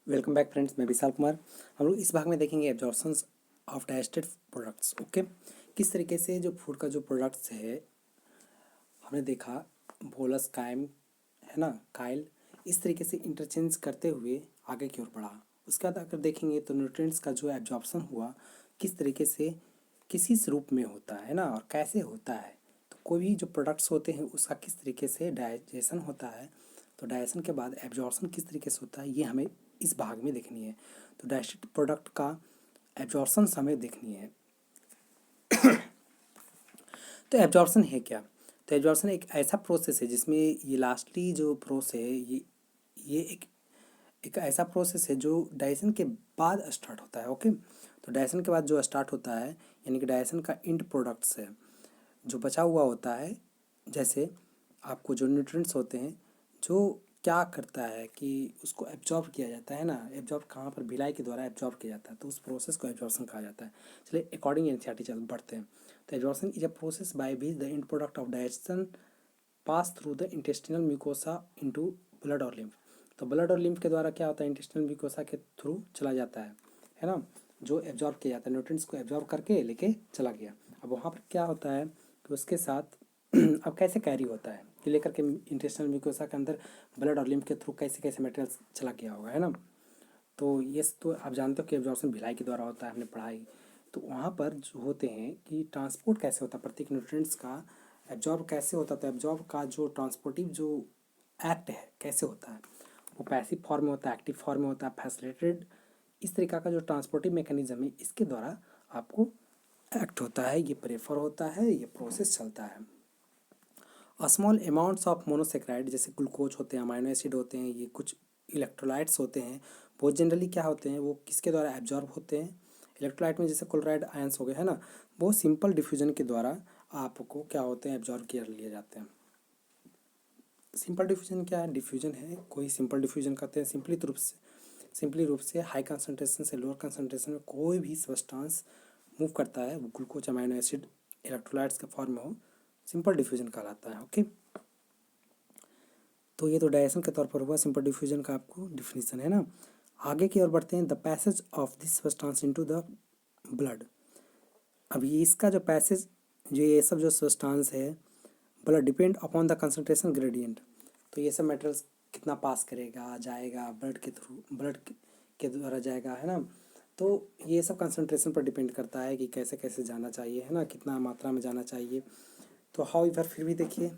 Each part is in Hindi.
वेलकम बैक फ्रेंड्स, मैं विशाल कुमार। हम लोग इस भाग में देखेंगे एब्जॉर्प्शंस ऑफ डाइजेस्टेड प्रोडक्ट्स। ओके, किस तरीके से जो फूड का जो प्रोडक्ट्स है हमने देखा, बोलस कायम है ना, काइल, इस तरीके से इंटरचेंज करते हुए आगे की ओर बढ़ा। उसके बाद अगर देखेंगे तो न्यूट्रिएंट्स का जो एब्जॉर्प्शन हुआ किस तरीके से किसी रूप में होता है ना, और कैसे होता है। तो कोई भी जो प्रोडक्ट्स होते हैं उसका किस तरीके से डाइजेशन होता है, तो डाइजेशन के बाद एब्जॉर्प्शन किस तरीके से होता है, ये हमें इस भाग में देखनी है। तो डाइजेस्टेड प्रोडक्ट का एब्जॉर्प्शन हमें देखनी है। तो एब्जॉर्प्शन है क्या? तो एब्जॉर्प्शन एक ऐसा प्रोसेस है जिसमें ये लास्टली जो प्रोसेस है ये एक ऐसा प्रोसेस है जो डाइजेशन के बाद स्टार्ट होता है। ओके, तो डाइजेशन के बाद जो स्टार्ट होता है यानी कि डाइजेशन का इंड प्रोडक्ट्स है जो बचा हुआ होता है। जैसे आपको जो न्यूट्रिएंट्स होते हैं जो क्या करता है कि उसको एब्जॉर्ब किया जाता है ना, एब्जॉर्ब कहाँ पर, भिलाई के द्वारा एब्जॉर्ब किया जाता है, तो उस प्रोसेस को एब्जॉर्प्शन कहा जाता है। चलिए अकॉर्डिंग एनसीईआरटी चल बढ़ते हैं। तो absorption is a process by which the end product of digestion pass through the intestinal mucosa into blood और लिम्फ। तो ब्लड और लिम्फ के द्वारा क्या होता है, इंटेस्टिनल म्यूकोसा के थ्रू चला जाता है ना, जो एब्जॉर्ब किया जाता है, न्यूट्रिएंट्स को एब्जॉर्ब करके लेके चला गया। अब वहाँ पर क्या होता है कि उसके साथ अब कैसे कैरी होता है कि लेकर के इंटेस्टिनल म्यूकोसा के अंदर ब्लड और लिम्फ के थ्रू कैसे कैसे मटेरियल चला गया होगा, है ना। तो ये तो आप जानते हो कि एब्जॉर्प्शन भिलाई के द्वारा होता है, हमने पढ़ाई। तो वहाँ पर जो होते हैं कि ट्रांसपोर्ट कैसे होता है प्रत्येक न्यूट्रिएंट्स का, एब्जॉर्ब कैसे होता है, तो एब्जॉर्ब का जो ट्रांसपोर्टिव जो एक्ट है कैसे होता है, वो पैसिव फॉर्म में होता है, एक्टिव फॉर्म में होता है, फैसिलिटेटेड, इस तरीका का जो ट्रांसपोर्टिव मैकेनिज्म है इसके द्वारा आपको एक्ट होता है, ये प्रेफर होता है, ये प्रोसेस चलता है। स्मॉल अमाउंट्स ऑफ मोनोसेक्राइड जैसे ग्लूकोज होते हैं, अमाइनो एसिड होते हैं, ये कुछ इलेक्ट्रोलाइट्स होते हैं, वो जनरली क्या होते हैं, वो किसके द्वारा एब्जॉर्ब होते हैं। इलेक्ट्रोलाइट में जैसे क्लोराइड आयंस हो गए, है ना, वो सिंपल डिफ्यूजन के द्वारा आपको क्या होते हैं, एब्जॉर्ब कर लिए जाते हैं। सिंपल डिफ्यूजन क्या है, डिफ्यूजन है कोई सिंपल डिफ्यूजन कहते हैं सिंपली रूप से हाई कंसनट्रेशन से लोअर कंसनट्रेशन में कोई भी सब्सटेंस मूव करता है, वो ग्लूकोज अमाइनो एसिड इलेक्ट्रोलाइट्स के फॉर्म में हो, सिंपल डिफ्यूजन कहलाता है। ओके, तो ये तो डाइजेशन के तौर पर हुआ, सिंपल डिफ्यूजन का आपको डिफिनीशन है ना। आगे की ओर बढ़ते हैं, the passage of this substance into the blood. अब ये इसका जो पैसेज, जो ये सब जो सब्सटेंस है blood, depend upon the concentration gradient. तो ये सब मटेरियल्स कितना पास करेगा, जाएगा ब्लड के थ्रू, ब्लड के द्वारा जाएगा, है ना। तो ये सब कंसनट्रेशन पर डिपेंड करता है कि कैसे कैसे जाना चाहिए, है ना, कितना मात्रा में जाना चाहिए। तो हाउ इधर फिर भी देखिए,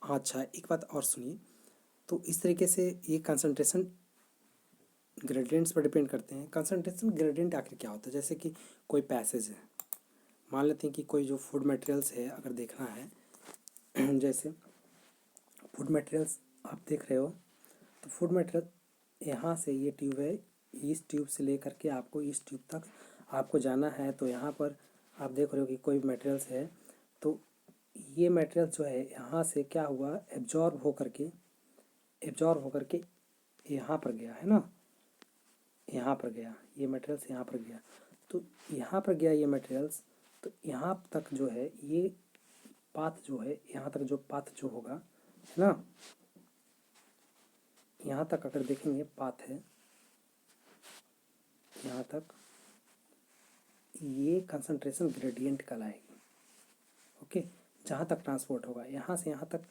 अच्छा एक बात और सुनिए। तो इस तरीके से ये कंसनट्रेशन ग्रेडियंट्स पर डिपेंड करते हैं। कंसनट्रेशन ग्रेडियंट आखिर क्या होता है, जैसे कि कोई पैसेज है, मान लेते हैं कि कोई जो फूड मटेरियल्स है अगर देखना है जैसे फूड मटेरियल्स आप देख रहे हो, तो फूड मटेरियल यहाँ से ये ट्यूब है, इस ट्यूब से लेकर के आपको इस ट्यूब तक आपको जाना है। तो यहाँ पर आप देख रहे हो कि कोई मटेरियल्स है, तो ये मटेरियल जो है यहाँ से क्या हुआ, एब्जॉर्ब होकर के यहाँ पर गया, है ना, यहाँ पर गया ये मटेरियल्स, यहाँ पर गया, तो यहाँ पर गया ये मटेरियल्स, तो यहाँ तक जो है ये पाथ जो है, यहाँ तक जो पाथ जो होगा, है ना, यहाँ तक अगर देखेंगे पाथ है यहाँ तक, ये कंसंट्रेशन ग्रेडियंट कहलाएगी। ओके, जहाँ तक ट्रांसपोर्ट होगा, यहाँ से यहाँ तक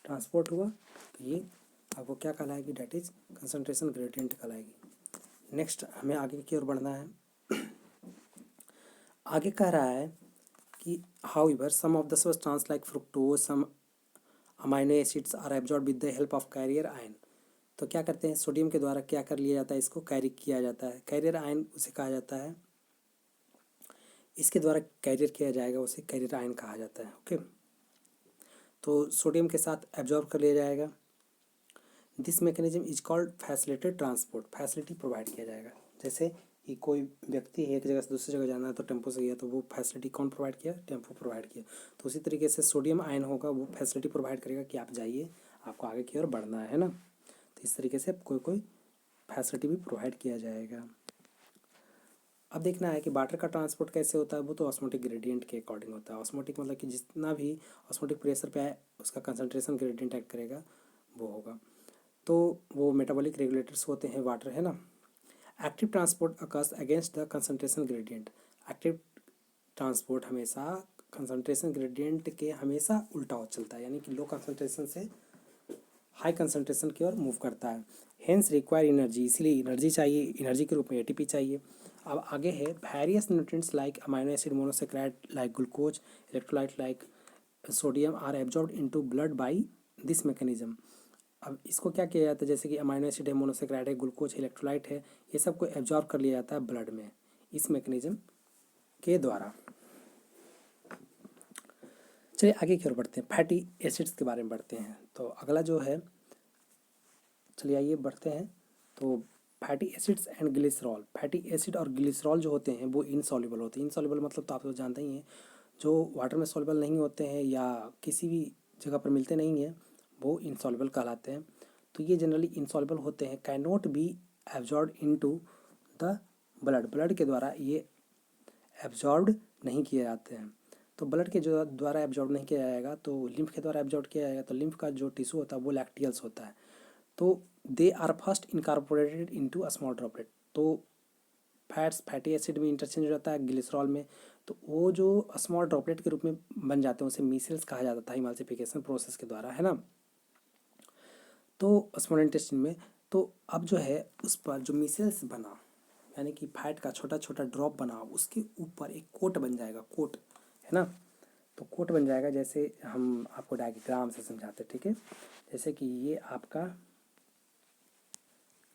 ट्रांसपोर्ट हुआ, तो ये आपको क्या कहलाएगी, डेट इज कंसंट्रेशन ग्रेडियंट कहलाएगी। नेक्स्ट हमें आगे की ओर बढ़ना है। आगे कह रहा है कि however some of the substance like fructose, some amino acids are absorb with the help of carrier ion. तो क्या करते हैं, सोडियम के द्वारा क्या कर लिया जाता है, इसको कैरी किया जाता है, कैरियर आयन उसे कहा जाता है, इसके द्वारा कैरियर किया जाएगा, उसे कैरियर आयन कहा जाता है। ओके, तो सोडियम के साथ एब्जॉर्ब कर लिया जाएगा। This mechanism is called facilitated transport, facility provide किया जाएगा। जैसे कि कोई व्यक्ति है एक जगह से दूसरी जगह जाना है तो टेम्पो से गया, तो वो फैसिलिटी कौन प्रोवाइड किया, टेम्पो प्रोवाइड किया। तो उसी तरीके से सोडियम आयन होगा, वो फैसिलिटी प्रोवाइड करेगा कि आप जाइए, आपको आगे की ओर बढ़ना है ना। तो इस तरीके से कोई कोई फैसिलिटी भी प्रोवाइड किया जाएगा। अब देखना है कि वाटर का ट्रांसपोर्ट कैसे होता है, वो तो ऑस्मोटिक ग्रेडियंट के अकॉर्डिंग होता है। ऑस्मोटिक मतलब कि जितना भी ऑस्मोटिक प्रेशर पे है उसका कंसंट्रेशन ग्रेडियंट एक्ट करेगा, वो होगा। तो वो मेटाबॉलिक रेगुलेटर्स होते हैं वाटर, है ना। Active transport occurs against the concentration gradient. Active transport हमेशा कंसंट्रेशन ग्रेडियंट के हमेशा उल्टा चलता है, यानी कि लो कंसंट्रेशन से हाई कंसंट्रेशन की ओर मूव करता है। हेंस रिक्वायर एनर्जी, इसलिए एनर्जी चाहिए, एनर्जी के रूप में एटीपी चाहिए। अब आगे है various nutrients like amino acid monosaccharide like glucose, electrolyte like sodium are absorbed into blood by this mechanism. अब इसको क्या किया जाता है, जैसे कि अमाइनो एसिड है, मोनोसेक्राइड है, ग्लूकोज, इलेक्ट्रोलाइट है, ये सब को एब्जॉर्ब कर लिया जाता है ब्लड में इस मैकेनिज्म के द्वारा। चलिए आगे की ओर बढ़ते हैं, फैटी एसिड्स के बारे में बढ़ते हैं। तो अगला जो है, चलिए आइए बढ़ते हैं। तो fatty acids and glycerol, fatty acid और ग्लिसरॉल जो होते हैं वो इनसॉल्युबल होते हैं। इनसॉल्युबल मतलब तो आप लोग जानते ही हैं, जो वाटर में सॉल्युबल नहीं होते हैं या किसी भी जगह पर मिलते नहीं हैं, वो इनसॉल्युबल कहलाते हैं। तो ये जनरली इनसॉल्युबल होते हैं, can not be absorb into the blood, blood के द्वारा ये एब्जॉर्ब्ड नहीं किए जाते हैं। तो ब्लड के जो द्वारा एब्जॉर्ब नहीं किया जाएगा तो लिम्फ के द्वारा एब्जॉर्ब किया जाएगा। तो लिम्फ का जो टिश्यू होता है वो लैक्टियल्स होता है, तो they are first incorporated into a small droplet. तो फैट्स फैटी एसिड में इंटरचेंज हो जाता है ग्लिसरॉल में, तो वो जो स्मॉल ड्रॉपलेट के रूप में बन जाते हैं उसे मीसेल्स कहा जाता था इमाल्सिफिकेशन प्रोसेस के द्वारा, है ना। तो स्मॉल इंटेस्टिन में, तो अब जो है उस पर जो मीसेल्स बना, यानी कि फैट का छोटा छोटा ड्रॉप बना, उसके ऊपर एक कोट बन जाएगा, कोट, है ना। तो कोट बन जाएगा, जैसे हम आपको डायग्राम से समझाते, ठीक है। जैसे कि ये आपका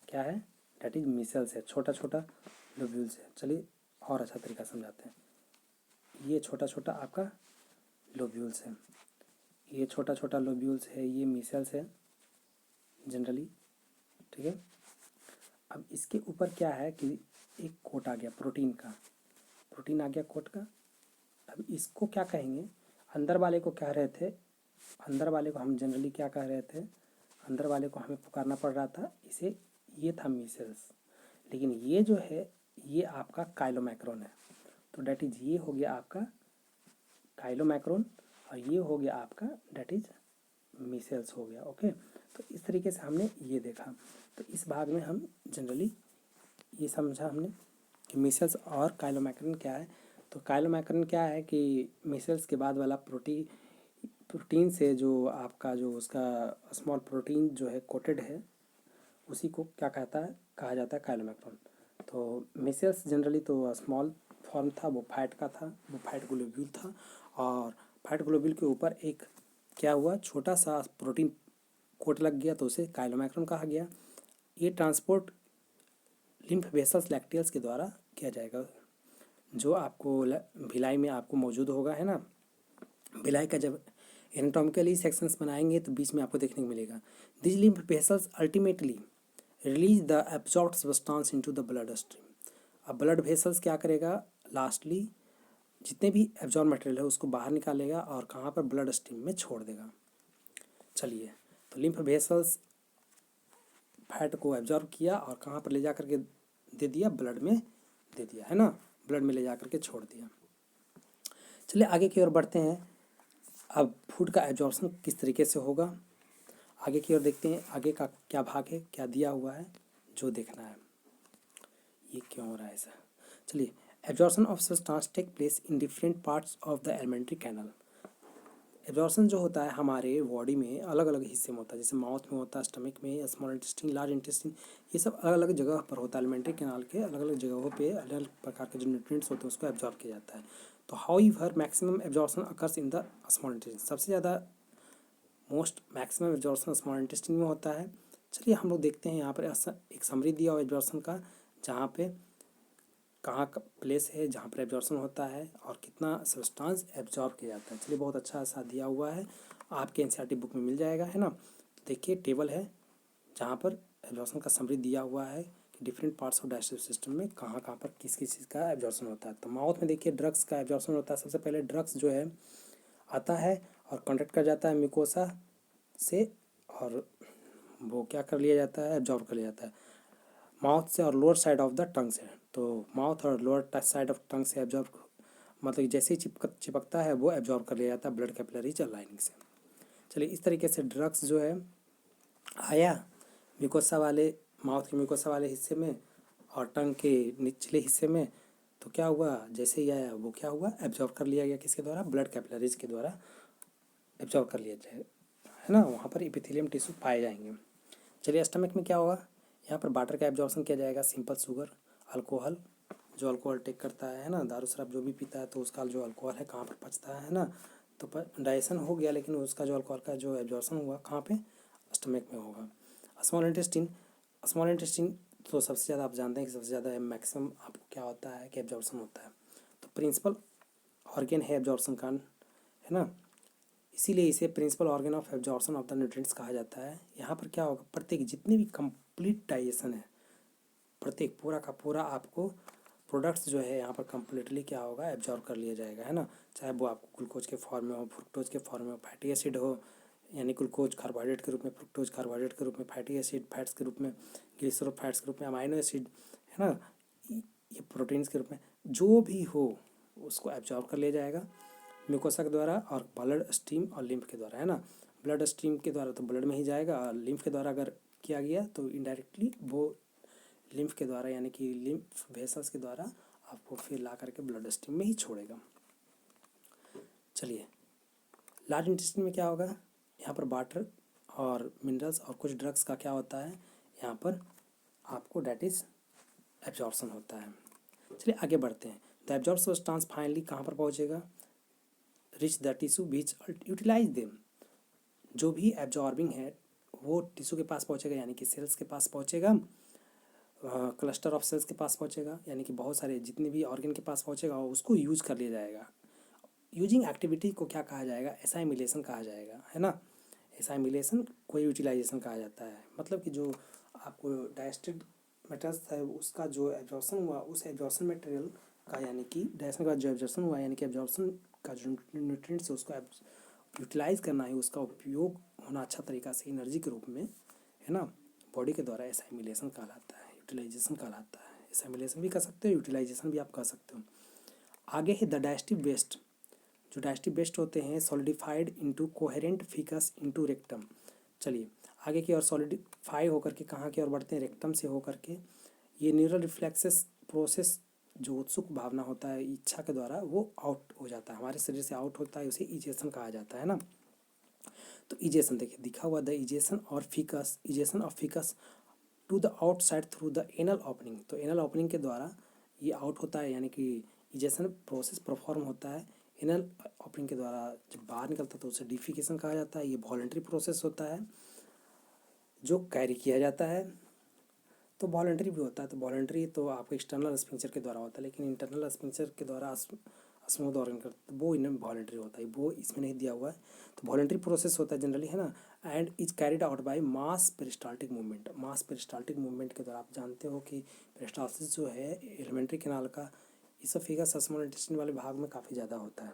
क्या है, डेट इज मिसल्स है, छोटा छोटा लोब्यूल्स है। चलिए और अच्छा तरीका समझाते हैं। ये छोटा छोटा आपका लोब्यूल्स है, ये छोटा छोटा लोब्यूल्स है, ये मिसल्स है जनरली, ठीक है। अब इसके ऊपर क्या है कि एक कोट आ गया प्रोटीन का, प्रोटीन आ गया कोट का। अब इसको क्या कहेंगे, अंदर वाले को कह रहे थे, अंदर वाले को हम जनरली क्या कह रहे थे, अंदर वाले को हमें पुकारना पड़ रहा था इसे, ये था मीसल्स। लेकिन ये जो है ये आपका काइलोमैक्रोन है। तो डेट इज ये हो गया आपका काइलोमैक्रोन और ये हो गया आपका डेट इज मीसेल्स हो गया, ओके। तो इस तरीके से हमने ये देखा। तो इस भाग में हम जनरली ये समझा हमने कि मीसेल्स और काइलोमैक्रोन क्या है। तो काइलोमैक्रोन क्या है कि मीसेल्स के बाद वाला प्रोटीन से जो आपका जो उसका स्मॉल प्रोटीन जो है कोटेड है, उसी को क्या कहता है, कहा जाता है काइलोमैक्रोन। तो मीसेल्स जनरली तो स्मॉल फॉर्म था, वो फैट का था, वो फैट ग्लोब्यूल था, और फैट ग्लोब्यूल के ऊपर एक क्या हुआ, छोटा सा प्रोटीन कोट लग गया, तो उसे काइलोमैक्रोन कहा गया। ये ट्रांसपोर्ट लिम्फ वेसल्स लैक्टियल्स के द्वारा किया जाएगा, जो आपको भिलाई में आपको मौजूद होगा, है ना। भिलाई का जब एनाटॉमिकली सेक्शंस बनाएंगे तो बीच में आपको देखने को मिलेगा। This lymph vessels ultimately release the absorbed substance into the blood stream. अब ब्लड वेसल्स क्या करेगा, लास्टली जितने भी एब्जॉर्ब मटेरियल है उसको बाहर निकालेगा और कहाँ पर, ब्लड स्ट्रीम में छोड़ देगा। चलिए, तो लिम्फ वेसल्स फैट को एब्जॉर्ब किया और कहाँ पर ले जा करके दे दिया, ब्लड में दे दिया, है ना, ब्लड में ले जा करके छोड़ दिया। चलिए आगे की ओर बढ़ते हैं। अब फूड का एब्जॉर्प्शन किस तरीके से होगा, आगे की ओर देखते हैं। आगे का क्या भाग है, क्या दिया हुआ है, जो देखना है। ये क्यों हो रहा है ऐसा, चलिए। Absorption of substance take place in different parts of the alimentary canal. Absorption जो होता है हमारे बॉडी में अलग अलग हिस्से में होता है, जैसे माउथ में होता है, स्टमक में, स्मॉल इंटेस्टिन, लार्ज इंटेस्टिन, ये सब अलग अलग जगह पर होता है। एलिमेंट्री कैनाल के अलग अलग जगहों पे अलग अलग प्रकार के जो न्यूट्रिएंट्स होते हैं उसको एब्जॉर्ब किया जाता है। तो however maximum absorption occurs in the small intestine, सबसे ज़्यादा most maximum absorption small intestine में होता है। चलिए हम लोग देखते हैं यहाँ पर एक समरी दिया हुआ एब्जॉर्प्शन का, जहाँ पे कहाँ का प्लेस है जहाँ पर एब्जॉर्प्शन होता है और कितना सब्सटेंस एब्जॉर्ब किया जाता है। चलिए बहुत अच्छा सा दिया हुआ है, आपके एनसीईआरटी बुक में मिल जाएगा, है ना। तो देखिए टेबल है जहाँ पर एब्जॉर्प्शन का समरी दिया हुआ है कि different parts of digestive system में कहाँ कहाँ पर किस किस चीज़ का एब्जॉर्प्शन होता है। तो माउथ में देखिए ड्रग्स का एब्जॉर्प्शन होता है। सबसे पहले ड्रग्स जो है आता है और कंडक्ट कर जाता है म्यूकोसा से, और वो क्या कर लिया जाता है, एब्जॉर्ब कर लिया जाता है माउथ से और lower side of the tongue से। तो माउथ और लोअर साइड ऑफ टंग से एब्जॉर्ब, मतलब जैसे ही चिपकता है वो एब्जॉर्ब कर लिया जाता है ब्लड कैपिलरी लाइनिंग से। चलिए इस तरीके से ड्रग्स जो है आया म्यूकोसा वाले, माउथ के म्यूकोसा वाले हिस्से में, और टंग के निचले हिस्से में, तो क्या हुआ, जैसे ही आया वो क्या हुआ, एब्जॉर्ब कर लिया गया, किसके द्वारा, ब्लड कैपिलरीज के द्वारा एब्जॉर्ब कर लिया जाए, है ना, वहाँ पर इपिथेलियम टिश्यू पाए जाएंगे। चलिए स्टमक में क्या होगा, यहाँ पर वाटर का एब्जॉर्प्शन किया जाएगा, सिंपल शुगर, अल्कोहल, जो अल्कोहल टेक करता है ना, दारू शराब जो भी पीता है तो उसका जो अल्कोहल है कहाँ पर पचता है ना, तो डाइजेशन हो गया, लेकिन उसका जो अल्कोहल का जो एब्जॉर्प्शन हुआ कहाँ पे, स्टमक में होगा। स्मॉल इंटेस्टिन, स्मॉल इंटेस्टिन तो सबसे ज़्यादा आप जानते हैं कि सबसे ज़्यादा मैक्सिमम आपको क्या होता है कि एब्जॉर्प्शन होता है, तो प्रिंसिपल ऑर्गेन है एब्जॉर्प्शन का, है ना, इसीलिए इसे principal organ of absorption of the nutrients कहा जाता है। यहाँ पर क्या होगा, प्रत्येक जितनी भी कंप्लीट डाइजेशन है, प्रत्येक पूरा का पूरा आपको प्रोडक्ट्स जो है यहाँ पर कम्प्लीटली क्या होगा, एब्जॉर्ब कर लिया जाएगा, है ना, चाहे वो आपको ग्लूकोज के फॉर्म में हो, फ्रुक्टोज के फॉर्म में हो, फैटी एसिड हो, यानी ग्लूकोज कार्बोहाइड्रेट के रूप में, फ्रुक्टोज कार्बोहाइड्रेट के रूप में, फैटी एसिड फैट्स के रूप में, ग्लिसरॉल फैट्स के रूप में, अमाइनो एसिड, है ना, ये प्रोटीन्स के रूप में, जो भी हो उसको एब्जॉर्ब कर लिया जाएगा म्यूकोसा के द्वारा और ब्लड स्ट्रीम और लिम्फ के द्वारा, है ना, ब्लड स्ट्रीम के द्वारा तो ब्लड में ही जाएगा, और लिम्फ के द्वारा अगर किया गया तो इनडायरेक्टली वो लिम्फ के द्वारा, यानी कि लिम्फ वेसल्स के द्वारा आपको फिर ला करके ब्लड स्ट्रीम में ही छोड़ेगा। चलिए लार्ज इंटेस्टाइन में क्या होगा, यहाँ पर वाटर और मिनरल्स और कुछ ड्रग्स का क्या होता है, यहाँ पर आपको डेट इज एब्जॉर्प्शन होता है। चलिए आगे बढ़ते हैं। द एब्जॉर्ब सब्सटेंस फाइनली कहाँ पर पहुँचेगा, reach the tissue which utilize them, जो भी एब्जॉर्बिंग है वो टिश्यू के पास पहुँचेगा, यानी कि सेल्स के पास पहुँचेगा, क्लस्टर ऑफ सेल्स के पास पहुँचेगा, यानी कि बहुत सारे जितने भी ऑर्गन के पास पहुँचेगा उसको यूज कर लिया जाएगा। यूजिंग एक्टिविटी को क्या कहा जाएगा, एसाइमिलेशन कहा जाएगा, है ना, एसाइमिलेशन को यूटिलाइजेशन कहा जाता है। मतलब कि जो आपको डाइजेस्टेड मेटल्स है उसका जो एब्जॉर्प्शन हुआ, उस एब्जॉर्प्शन मटेरियल का, यानी कि डाइजेशन का जो एब्जॉर्प्शन हुआ, यानी कि एब्जॉर्प्शन का जो न्यूट्रिएंट्स है उसको यूटिलाइज करना है, उसका उपयोग होना अच्छा तरीका से एनर्जी के रूप में, है ना, बॉडी के द्वारा एसाइमिलेशन कहलाता है, यूटिलाइजेशन कहलाता है। एसाइमिलेशन भी कर सकते हो, यूटिलाइजेशन भी आप कर सकते हो। आगे है द डाइजेस्टिव वेस्ट, जो डाइजेस्टिव वेस्ट होते हैं solidified into coherent ficus into rectum. चलिए आगे की और सॉलिडिफाई होकर के कहाँ की ओर बढ़ते हैं, रेक्टम से होकर के, ये न्यूरल रिफ्लेक्सेस प्रोसेस, जो उत्सुक भावना होता है इच्छा के द्वारा वो आउट हो जाता है, हमारे शरीर से आउट होता है, उसे इजेशन कहा जाता है ना। तो इजेशन देखिए दिखा हुआ, द इजेशन और faeces, egestion of faeces to the outside through the anal opening, तो एनल ओपनिंग के द्वारा ये आउट होता है, यानी कि इजेशन प्रोसेस परफॉर्म होता है एनल ओपनिंग के द्वारा, जब बाहर निकलता है तो उसे डिफिकेशन कहा जाता है। ये वॉलंटरी प्रोसेस होता है जो कैरी किया जाता है, तो वॉलंटरी भी होता है, तो वॉलंटरी तो आपको एक्सटर्नल स्पिंक्चर के द्वारा होता है, लेकिन इंटरनल स्पिंक्चर के द्वारा स्मूथ ऑर्गन कर, तो वो इनमें वॉलंटरी होता है, वो इसमें नहीं दिया हुआ है, तो वॉलंटरी प्रोसेस होता है जनरली, है ना, and is carried out by mass peristaltic movement. Mass peristaltic movement के द्वारा आप जानते हो कि पेरिस्टाल्सिस जो है एलिमेंट्री कैनाल का इसोफेगस स्मॉल इंटेस्टाइन वाले भाग में काफ़ी ज़्यादा होता है।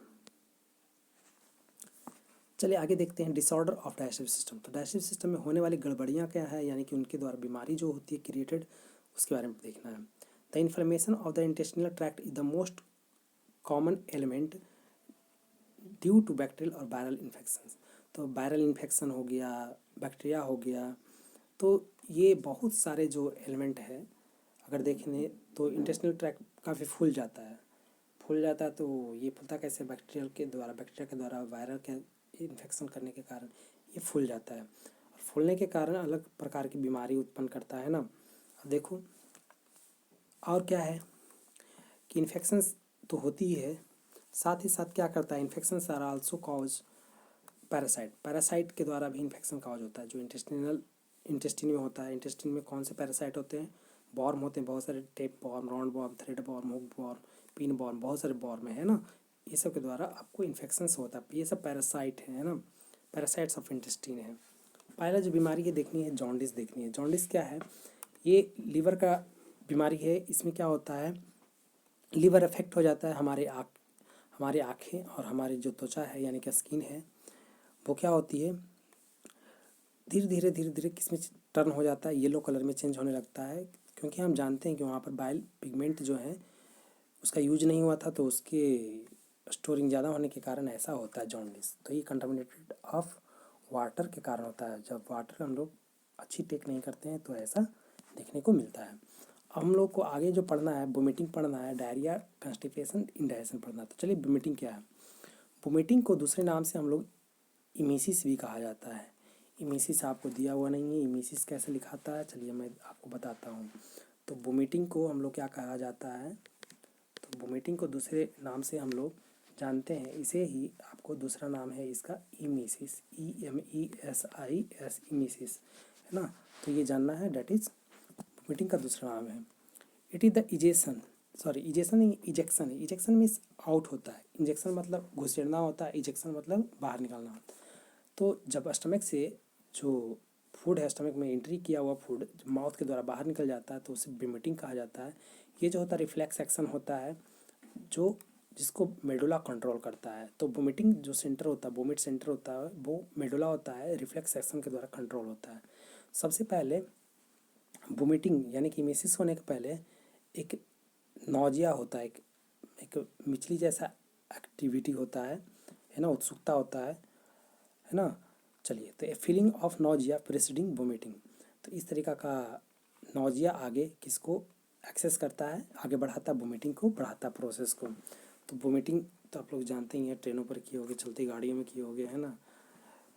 चलिए आगे देखते हैं डिसऑर्डर ऑफ डाइजेस्टिव सिस्टम। तो डाइजेस्टिव सिस्टम में होने वाली गड़बड़ियाँ क्या है, यानी कि उनके द्वारा बीमारी जो होती है क्रिएटेड, उसके बारे में देखना है। The inflammation of the intestinal tract is the most common element due to bacterial और वायरल इन्फेक्शन। तो वायरल इन्फेक्शन हो गया, बैक्टीरिया हो गया, तो ये बहुत सारे जो एलिमेंट है अगर देखें तो इंटेस्टिनल ट्रैक्ट काफ़ी फूल जाता है, फूल जाता है, तो ये फूलता कैसे, बैक्टीरियल के द्वारा, बैक्टीरिया के द्वारा वायरल के इन्फेक्शन करने के कारण ये फूल जाता है, और फूलने के कारण अलग प्रकार की बीमारी उत्पन्न करता है ना। अब देखो और क्या है कि इन्फेक्शंस तो होती ही है, साथ ही साथ क्या करता है, infections are also cause parasite, parasite के द्वारा भी इन्फेक्शन कॉज होता है, जो इंटेस्टिन में होता है। इंटेस्टिन में कौन से पैरासाइट होते हैं, बॉर्म होते हैं, बहुत सारे tapeworm, roundworm, threadworm, hookworm, pinworm, बहुत सारे बॉर्म है ना, ये सब के द्वारा आपको इन्फेक्शंस होता है, ये सब पैरासाइट है ना, पैरासाइट्स ऑफ इंटेस्टिन है। पहला जो बीमारी है देखनी है, जॉन्डिस देखनी है। जॉन्डिस क्या है, ये लीवर का बीमारी है, इसमें क्या होता है, लीवर अफेक्ट हो जाता है, हमारे आँखें और हमारी जो त्वचा है यानी कि स्किन है वो क्या होती है, धीरे धीरे किस में टर्न हो जाता है, येलो कलर में चेंज होने लगता है, क्योंकि हम जानते हैं कि वहाँ पर बाइल पिगमेंट जो है उसका यूज नहीं हुआ था, तो उसके स्टोरिंग ज़्यादा होने के कारण ऐसा होता है जॉन्डिस। तो ये कंटामिनेटेड ऑफ वाटर के कारण होता है, जब वाटर हम लोग अच्छी टेक नहीं करते हैं तो ऐसा देखने को मिलता है। हम लोग को आगे जो पढ़ना है वोमिटिंग पढ़ना है, डायरिया, कंस्टिपेशन, इंडाइजेशन पढ़ना है। तो चलिए वोमिटिंग क्या है। वोमिटिंग को दूसरे नाम से हम लोग इमेसिस भी कहा जाता है। इमेसिस आपको दिया हुआ नहीं है, इमेसिस कैसे लिखाता है चलिए मैं आपको बताता हूँ। तो वोमिटिंग को हम लोग क्या कहा जाता है, तो वोमिटिंग को दूसरे नाम से हम लोग जानते हैं, इसे ही आपको दूसरा नाम है इसका इमेसिस, EMESIS, इमेसिस, है ना। तो ये जानना है, डेट इज वोमिटिंग का दूसरा नाम है। It is the egestion, sorry egestion नहीं, इजेक्शन है। इजेक्शन मीन्स आउट होता है, इंजेक्शन मतलब घुसेड़ना होता है, इजेक्शन मतलब बाहर निकालना होता है। तो जब स्टमक से जो फूड है, स्टमक में एंट्री किया हुआ फूड माउथ के द्वारा बाहर निकल जाता है तो उसे वोमिटिंग कहा जाता है। ये जो होता है रिफ्लेक्स एक्शन होता है जो जिसको मेडुला कंट्रोल करता है। तो वोमिटिंग जो सेंटर होता है, वोमिट सेंटर होता है, वो मेडुला होता है, रिफ्लेक्स एक्शन के द्वारा कंट्रोल होता है। सबसे पहले वोमिटिंग यानी कि इमेसिस होने के पहले एक नौजिया होता है, एक मिचली जैसा एक्टिविटी होता है ना, उत्सुकता होता है ना। चलिए, तो ए feeling of nausea presiding vomiting. तो इस तरीका का नौजिया आगे किसको एक्सेस करता है, आगे बढ़ाता है, वोमिटिंग को बढ़ाता है, प्रोसेस को। तो वोमिटिंग तो आप लोग जानते ही हैं, ट्रेनों पर किए होगे, चलती गाड़ियों में किए होगे, है ना।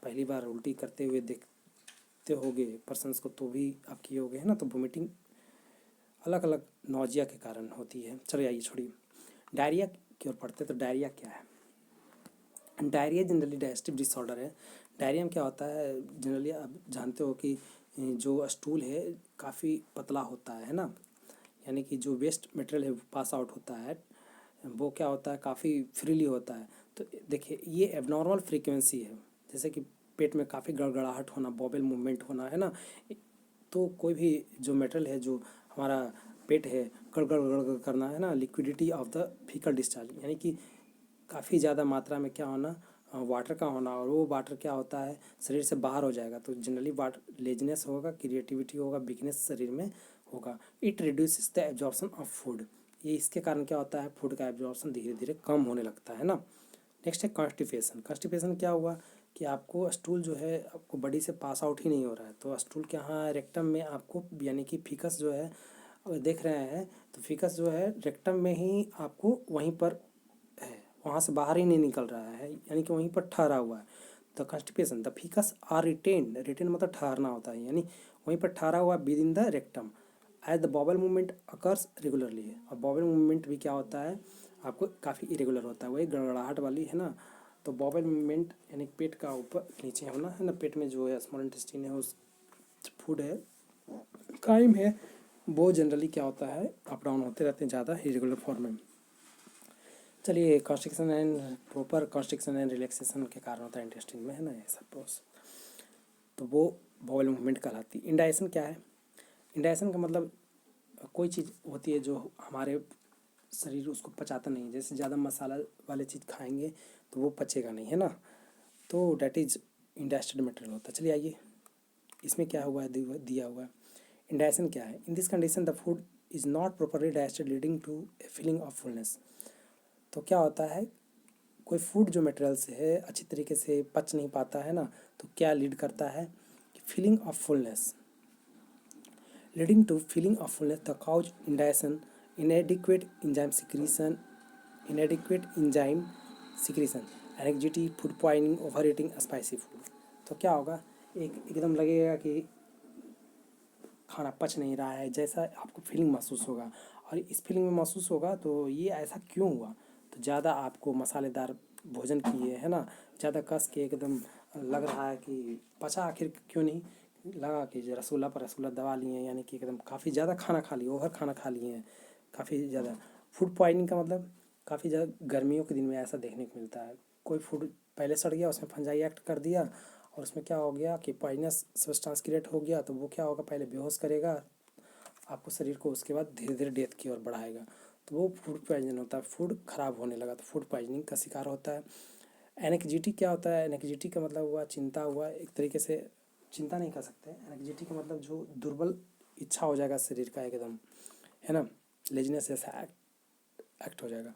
पहली बार उल्टी करते हुए देखते होगे पर्सनस को तो भी आप किए होगे, है ना। तो वोमिटिंग अलग अलग नौजिया के कारण होती है। चलिए आइए छोड़िए, डायरिया की ओर पढ़ते। तो डायरिया क्या है। डायरिया जनरली डाइजेस्टिव डिसऑर्डर है। डायरिया में क्या होता है, जनरली आप जानते हो कि जो स्टूल है काफ़ी पतला होता है ना, यानी कि जो वेस्ट मटेरियल है पास आउट होता है वो क्या होता है, काफ़ी फ्रीली होता है। तो देखिए ये एबनॉर्मल फ्रीक्वेंसी है, जैसे कि पेट में काफ़ी गड़गड़ाहट होना, बॉबल मूवमेंट होना, है ना। तो कोई भी जो मटेरियल है, जो हमारा पेट है, गड़गड़ गड़गड़ करना, है ना। Liquidity of the faecal discharge, यानी कि काफ़ी ज़्यादा मात्रा में क्या होना, वाटर का होना, और वो वाटर क्या होता है शरीर से बाहर हो जाएगा। तो जनरली वाटर लेजनेस होगा, क्रिएटिविटी होगा, वीकनेस शरीर में होगा। It reduces the absorption of food, ये इसके कारण क्या होता है, फूड का एब्जॉर्प्शन धीरे धीरे कम होने लगता है ना। नेक्स्ट है कॉन्स्टिपेशन। कॉन्स्टिपेशन क्या हुआ कि आपको स्टूल जो है आपको बॉडी से पास आउट ही नहीं हो रहा है, तो स्टूल क्या है रेक्टम में आपको, यानी कि फीकस जो है अगर देख रहे हैं तो फीकस जो है रेक्टम में ही आपको वहीं पर है, वहाँ से बाहर ही नहीं निकल रहा है, यानी कि वहीं पर ठहरा हुआ है। The constipation the faeces are retained, retain मतलब ठहरना होता है, यानी वहीं पर ठहरा हुआ within the rectum. As the bowel movement occurs regularly है, और बॉबल मूवमेंट भी क्या होता है आपको काफ़ी इरेगुलर होता है, वही गड़गड़ाहट वाली, है ना। तो बॉबल मूवमेंट यानी पेट का ऊपर नीचे होना, है ना। पेट में जो है स्मॉल इंटेस्टाइन है, उस फूड है, काइम है, वो जनरली क्या होता है अप डाउन होते रहते हैं ज़्यादा इरेगुलर फॉर्म में। चलिए, constriction and proper constriction and relaxation के कारण होता है इंटेस्टाइन में, है ना, ये सब प्रोसेस। तो वो बॉबल मूवमेंट कहलाती है। इंडाइजेशन क्या है। इंडाइजेशन का मतलब कोई चीज़ होती है जो हमारे शरीर उसको पचाता नहीं है, जैसे ज़्यादा मसाला वाले चीज़ खाएंगे तो वो पचेगा नहीं, है ना। तो डैट इज इंडाइजेस्टेड मटेरियल होता है। चलिए आइए, इसमें क्या हुआ है, दिया हुआ है इंडाइजेशन क्या है। In this condition the food is not properly digested leading to a feeling of fullness. तो क्या होता है, कोई फूड जो मटेरियल से है अच्छी तरीके से पच नहीं पाता है ना, तो क्या लीड करता है कि feeling of fullness, leading to feeling of fullness the cause indigestion, inadequate enzyme secretion, inadequate enzyme secretion, anxiety, food poisoning, overeating, spicy food. तो क्या होगा, एकदम लगेगा कि खाना पच नहीं रहा है, जैसा आपको फीलिंग महसूस होगा। और इस फीलिंग में महसूस होगा तो ये ऐसा क्यों हुआ, तो ज़्यादा आपको मसालेदार भोजन किए, है ना, ज़्यादा कस के एकदम लग रहा है कि पचा आखिर क्यों नहीं, लगा कि रसगुल्ला पर रसगुल्ला दबा लिए हैं, यानी कि एकदम काफ़ी ज़्यादा खाना खा लिए, ओवर खाना खा लिए हैं काफ़ी ज़्यादा। फूड पॉइजनिंग का मतलब काफ़ी ज़्यादा गर्मियों के दिन में ऐसा देखने को मिलता है, कोई फूड पहले सड़ गया, उसमें फंजाई एक्ट कर दिया और उसमें क्या हो गया कि पॉइजनस सब्सटेंस क्रिएट हो गया, तो वो क्या होगा, पहले बेहोश करेगा आपको शरीर को, उसके बाद धीरे धीरे डेथ की ओर बढ़ाएगा। तो वो फूड पॉइजन होता है, फूड खराब होने लगा तो फूड पॉइजनिंग का शिकार होता है। एनेक्जिटी क्या होता है, एनेक्जिटी का मतलब हुआ चिंता हुआ, एक तरीके से चिंता नहीं कर सकते, एनेक्जिटी का मतलब जो दुर्बल इच्छा हो जाएगा शरीर का एकदम, है ना, लेजीनेस जैसा एक्ट हो जाएगा।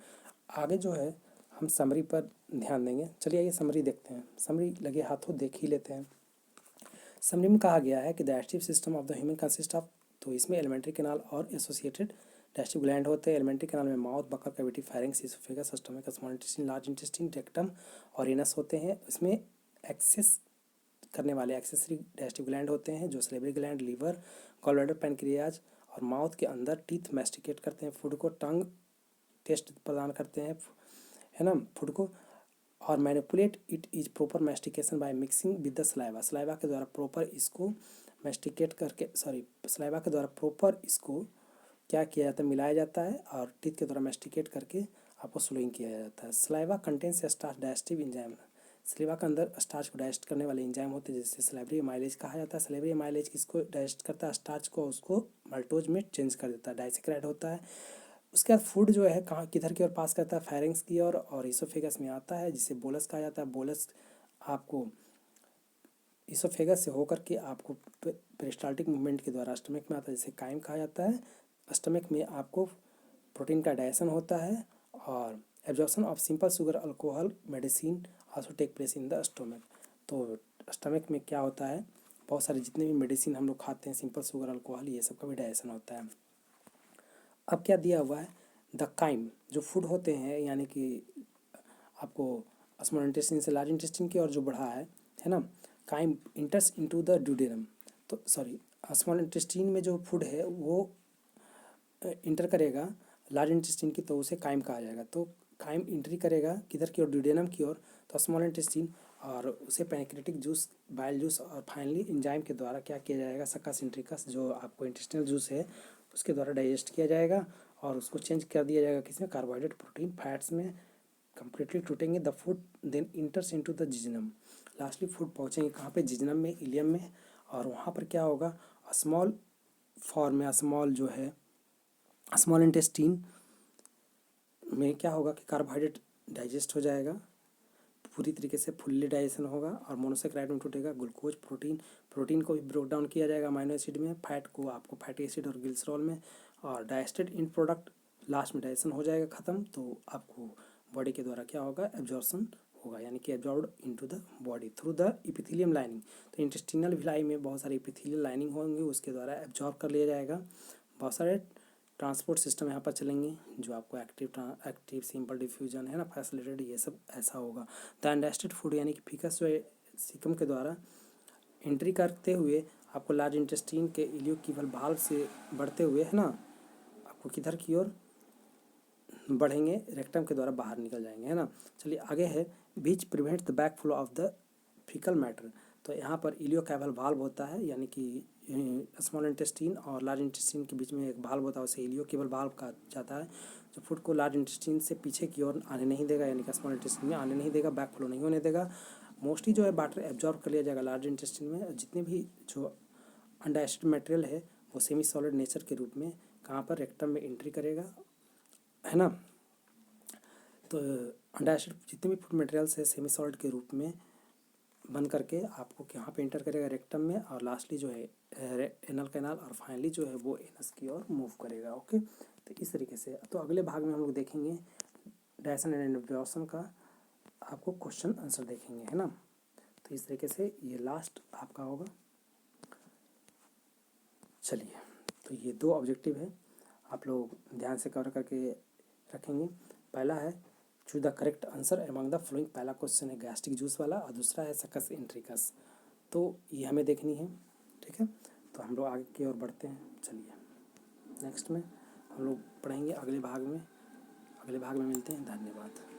आगे जो है हम समरी पर ध्यान देंगे। चलिए आइए समरी देखते हैं, समरी लगे हाथों देख ही लेते हैं। समरी में कहा गया है कि the digestive system of the human consist of, तो इसमें एलिमेंट्री कैनाल और एसोसिएटेड डाइजेस्टिव ग्लैंड होते हैं। एलिमेंट्री कैनाल में mouth, buccal cavity, pharynx, oesophagus, stomach, small intestine, large intestine, rectum और एनस होते हैं। इसमें एक्सेस करने वाले एक्सेसरी डाइजेस्टिव ग्लैंड होते हैं जो salivary gland, liver, gall bladder, pancreas और माउथ के अंदर टीथ मैस्टिकेट करते हैं फूड को, टंग टेस्ट प्रदान करते हैं, है ना, फूड को, और manipulate it is proper mastication by mixing with the saliva. Saliva के द्वारा प्रॉपर इसको मैस्टिकेट करके, सलाइवा के द्वारा प्रॉपर इसको क्या किया जाता है, मिलाया जाता है और टीथ के द्वारा मैस्टिकेट करके आपको स्लोइंग किया जाता है। Saliva contains starch digestive enzyme. Saliva के अंदर स्टार्च को डाइजेस्ट करने वाले एंजाइम होते हैं जिससे सलाइवरी माइलेज कहा जाता है। सलाइवरी माइलेज किसको डाइजेस्ट करता है, स्टार्च को, उसको माल्टोज में चेंज कर देता है, डाइसेक्राइड होता है। उसके बाद फूड जो है कहाँ किधर की ओर पास करता है, फायरिंग्स की ओर और इसोफेगस में आता है जिसे बोलस कहा जाता है। बोलस आपको इसोफेगस से होकर के आपको पेरिस्टाल्टिक मूवमेंट के द्वारा स्टमक में आता है जिसे काइम कहा जाता है। स्टमक में आपको प्रोटीन का डाइजेशन होता है और absorption of simple sugar, alcohol, medicine also take place in the stomach. तो स्टमक में क्या होता है, बहुत सारे जितने भी मेडिसिन हम लोग खाते हैं, सिंपल शुगर, अल्कोहल, ये सब का भी डाइजेशन होता है। अब क्या दिया हुआ है, द काइम जो फूड होते हैं, यानी कि आपको स्मॉल इंटेस्टाइन से लार्ज इंटेस्टाइन की ओर जो बढ़ा है ना, chyme enters into the duodenum. तो स्मॉल इंटेस्टाइन में जो फूड है वो इंटर करेगा लार्ज इंटेस्टाइन की, तो उसे काइम कहा जाएगा। तो काइम इंट्री करेगा किधर की ओर, ड्यूडेनम की ओर, तो स्मॉल इंटेस्टाइन, और उसे पैंक्रेटिक जूस, बाइल जूस और फाइनली एंजाइम के द्वारा क्या किया जाएगा, सक्कस इंट्रिकस जो आपको इंटेस्टिनल जूस है उसके द्वारा डाइजेस्ट किया जाएगा और उसको चेंज कर दिया जाएगा किसमें, कार्बोहाइड्रेट, प्रोटीन, फैट्स में। कंप्लीटली टूटेंगे the food then enters into the jejunum. Lastly food पहुँचेंगे कहाँ पे, जिजनम में, इलियम में, और वहाँ पर क्या होगा, स्मॉल फॉर्म में, स्मॉल जो है स्मॉल इंटेस्टीन में क्या होगा कि कार्बोहाइड्रेट डाइजेस्ट हो जाएगा पूरी तरीके से, फुल्ली डाइजेशन होगा और मोनोसेक्राइड में टूटेगा। ग्लूकोज, प्रोटीन को भी ब्रोक डाउन किया जाएगा अमाइनो एसिड में, फैट को आपको फैटी एसिड और ग्लिसरॉल में, और डाइजेस्टेड इन प्रोडक्ट लास्ट में डाइजेशन हो जाएगा ख़त्म। तो आपको बॉडी के द्वारा क्या होगा, एब्जॉर्प्शन होगा, यानी कि absorbed into the body through the epithelium lining. तो इंटेस्टिनल भिलाई में बहुत सारी इपिथेलियल लाइनिंग होंगी, उसके द्वारा एब्जॉर्ब कर लिया जाएगा। बहुत सारे ट्रांसपोर्ट सिस्टम यहाँ पर चलेंगे जो आपको एक्टिव सिंपल डिफ्यूजन है ना, फैसिलिटेड, ये सब ऐसा होगा। द अनडाइजेस्टेड फूड यानी कि फीकस जो है सीकम के द्वारा एंट्री करते हुए आपको लार्ज इंटेस्टाइन के इलियोक्यूबल वाल्व से बढ़ते हुए, है ना, आपको किधर की ओर बढ़ेंगे, रेक्टम के द्वारा बाहर निकल जाएंगे, है ना। चलिए आगे है, which prevent the back flow of the faecal matter. तो यहाँ पर इलियोक्यूबल वाल्व होता है, यानी कि स्मॉल इंटेस्टाइन और लार्ज इंटेस्टाइन के बीच में एक वाल्व होता है, उसे इलियोक्यूबल वाल्व कहा जाता है, जो फूड को लार्ज इंटेस्टाइन से पीछे की ओर आने नहीं देगा, यानी कि स्मॉल इंटेस्टाइन में आने नहीं देगा, बैक फ्लो नहीं होने देगा। मोस्टली जो है वाटर एब्जॉर्ब कर लिया जाएगा लार्ज इंटेस्टाइन में। जितने भी जो अनडाइजेस्टेड मटेरियल है वो सेमी सॉलिड नेचर के रूप में कहाँ पर, रेक्टम में एंट्री करेगा, है ना। तो अनडाइजेस्टेड जितने भी फूड मटेरियल्स है सेमी सॉलिड के रूप में बन करके आपको कहाँ पे एंटर करेगा, रेक्टम में, और लास्टली जो है एनल कैनाल, और फाइनली जो है वो एनस की ओर मूव करेगा। ओके, तो इस तरीके से तो अगले भाग में हम लोग देखेंगे डाइजेशन एंड एब्जॉर्प्शन का, आपको क्वेश्चन आंसर देखेंगे, है ना। तो इस तरीके से ये लास्ट आपका होगा। चलिए, तो ये 2 ऑब्जेक्टिव है, आप लोग ध्यान से कवर करके रखेंगे। पहला है choose the correct answer among the flowing. पहला क्वेश्चन है गैस्ट्रिक जूस वाला और दूसरा है सक्कस इंट्रिकस। तो ये हमें देखनी है, ठीक है। तो हम लोग आगे की ओर बढ़ते हैं। चलिए नेक्स्ट में हम लोग पढ़ेंगे अगले भाग में मिलते हैं। धन्यवाद।